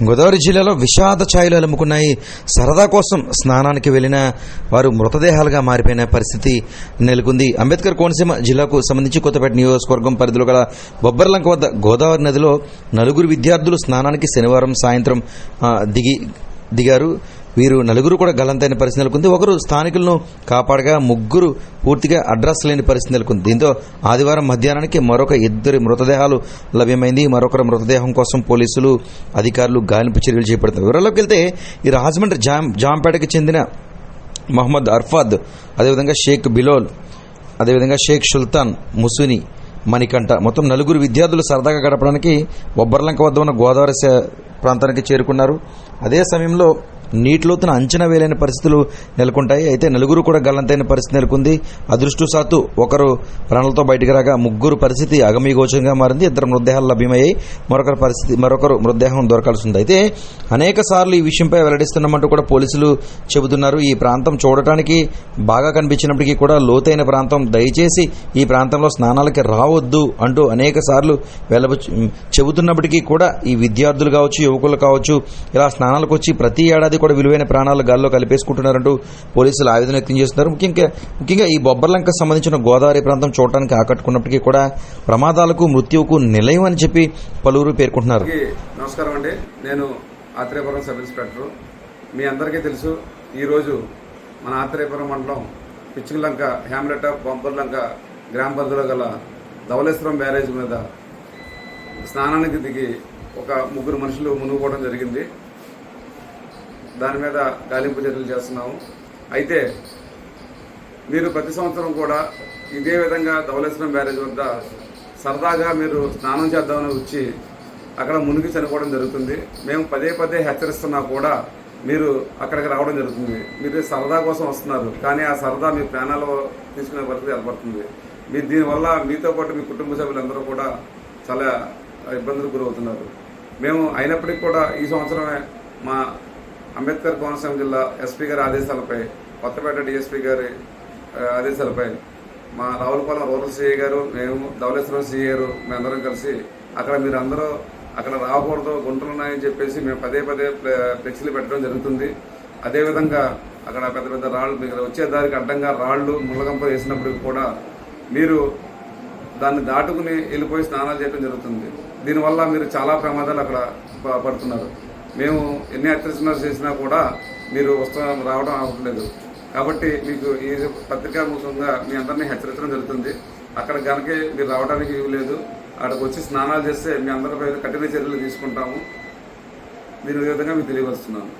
గోదావరి జిల్లాలో విషాద ఛాయలు అలుముకున్నాయి. సరదా కోసం స్నానానికి వెళ్లిన వారు మృతదేహాలుగా మారిపోయిన పరిస్థితి నెలకొంది. అంబేద్కర్ కోనసీమ జిల్లాకు సంబంధించి కొత్తపేట నియోజకవర్గం పరిధిలో గల బొబ్బర్లంక వద్ద గోదావరి నదిలో నలుగురు విద్యార్థులు స్నానానికి శనివారం సాయంత్రం దిగారు. వీరు నలుగురు కూడా గల్లంతైన పరిస్థితి నెలకొంది. ఒకరు స్థానికులను కాపాడగా ముగ్గురు పూర్తిగా అడ్రస్ లేని పరిస్థితి నెలకొంది. దీంతో ఆదివారం మధ్యాహ్నానికి మరొక ఇద్దరి మృతదేహాలు లభ్యమైంది. మరొకరు మృతదేహం కోసం పోలీసులు అధికారులు గాలింపు చర్యలు చేపడతారు. వివరాల్లోకి వెళ్తే ఈ రాజమండ్రి జాంపేటకి చెందిన మహమ్మద్ అర్ఫాద్, అదేవిధంగా షేక్ బిలోల్, అదేవిధంగా షేక్ సుల్తాన్, ముసుని, మణికంఠ మొత్తం నలుగురు విద్యార్థులు సరదాగా గడపడానికి బొబ్బర్లంక వద్ద ఉన్న గోదావరి ప్రాంతానికి చేరుకున్నారు. అదే సమయంలో నీటిలోతున అంచనా వేయలేని పరిస్థితులు నెలకొంటాయి. అయితే నలుగురు కూడా గల్లంతైన పరిస్థితి నెలకొంది. అదృష్టవశాత్తు ఒకరు ప్రాణాలతో బయటకు రాగా ముగ్గురు పరిస్థితి అగమ్యగోచరంగా మారింది. ఇద్దరు మృతదేహాలు లభ్యమయ్యాయి. మరొకరు మృతదేహం దొరకాల్సి ఉంది. అయితే అనేక సార్లు ఈ విషయంపై వెల్లడిస్తున్నామంటూ కూడా పోలీసులు చెబుతున్నారు. ఈ ప్రాంతం చూడటానికి బాగా కనిపించినప్పటికీ కూడా లోతైన ప్రాంతం, దయచేసి ఈ ప్రాంతంలో స్నానాలకి రావద్దు అంటూ అనేక సార్లు చెబుతున్నప్పటికీ కూడా ఈ విద్యార్థులు కావచ్చు, యువకులు కావచ్చు, ఇలా స్నానాలకు వచ్చి ప్రతి ఏడాది కూడా విలువైన ప్రాణాలు గాల్లో కలిపేసుకుంటున్నారంటూ పోలీసులు ఆవేదన వ్యక్తం చేస్తున్నారు. ముఖ్యంగా ఈ బొబ్బర్లంకకు సంబంధించిన గోదావరి ప్రాంతం చూడటానికి ఆకట్టుకున్నప్పటికీ కూడా ప్రమాదాలకు, మృత్యువుకు నిలయం అని చెప్పి పలువురు పేర్కొంటున్నారు. నమస్కారం అండి, నేను ఆత్రేయపురం సబ్ ఇన్స్పెక్టర్. మీ అందరికీ తెలుసు, ఈరోజు మన ఆత్రేయపురం మండలం పిచ్చుకలంక, హ్యామ్లెట్ ఆఫ్ బొబ్బర్లంక గ్రామ పరిధిలో గల ధవళేశ్వరం బ్యారేజ్ మీద స్నానానికి దిగి ఒక ముగ్గురు మనుషులు మునిగిపోవడం జరిగింది. దాని మీద గాలింపు చర్యలు చేస్తున్నాము. అయితే మీరు ప్రతి సంవత్సరం కూడా ఇదే విధంగా ధవళేశ్వరం బ్యారేజ్ వద్ద సరదాగా మీరు స్నానం చేద్దామని వచ్చి అక్కడ మునిగి చనిపోవడం జరుగుతుంది. మేము పదే పదే హెచ్చరిస్తున్నా కూడా మీరు అక్కడికి రావడం జరుగుతుంది. మీరు సరదా కోసం వస్తున్నారు, కానీ ఆ సరదా మీ ప్రాణాలు తీసుకునే పరిస్థితి ఏర్పడుతుంది. మీరు దీనివల్ల మీతో పాటు మీ కుటుంబ సభ్యులందరూ కూడా చాలా ఇబ్బందులకు గురవుతున్నారు. మేము అయినప్పటికీ కూడా ఈ సంవత్సరమే మా అంబేద్కర్ కోనసీమ జిల్లా ఎస్పీ గారి ఆదేశాలపై, కొత్తపేట డిఎస్పీ గారి ఆదేశాలపై మా రావులపాలెం రూరల్ సిఐ గారు, మేము ధవళేశ్వరం సిఐ గారు, మేమందరం కలిసి అక్కడ మీరందరూ అక్కడ రాకూడదు, గుంటలు ఉన్నాయని చెప్పేసి మేము పదే పదే ఫ్లెక్సీలు పెట్టడం జరుగుతుంది. అదేవిధంగా అక్కడ పెద్ద పెద్ద రాళ్ళు, మీకు వచ్చే దారికి అడ్డంగా రాళ్లు, ముళ్ళగంప వేసినప్పటికి కూడా మీరు దాన్ని దాటుకుని వెళ్ళిపోయి స్నానాలు చేయడం జరుగుతుంది. దీనివల్ల మీరు చాలా ప్రమాదాలు అక్కడ పడుతున్నారు. మేము ఎన్ని హెచ్చరికలు చేసినా కూడా మీరు రావడం అవ్వట్లేదు. కాబట్టి మీకు ఈ పత్రికాముఖంగా మీ అందరినీ హెచ్చరించడం జరుగుతుంది. అక్కడ కనుక మీరు రావడానికి ఇవి లేదు. అక్కడికి వచ్చి స్నానాలు చేస్తే మీ అందరిపై కఠిన చర్యలు తీసుకుంటాము. దీని విధంగా మీకు తెలియవస్తున్నాను.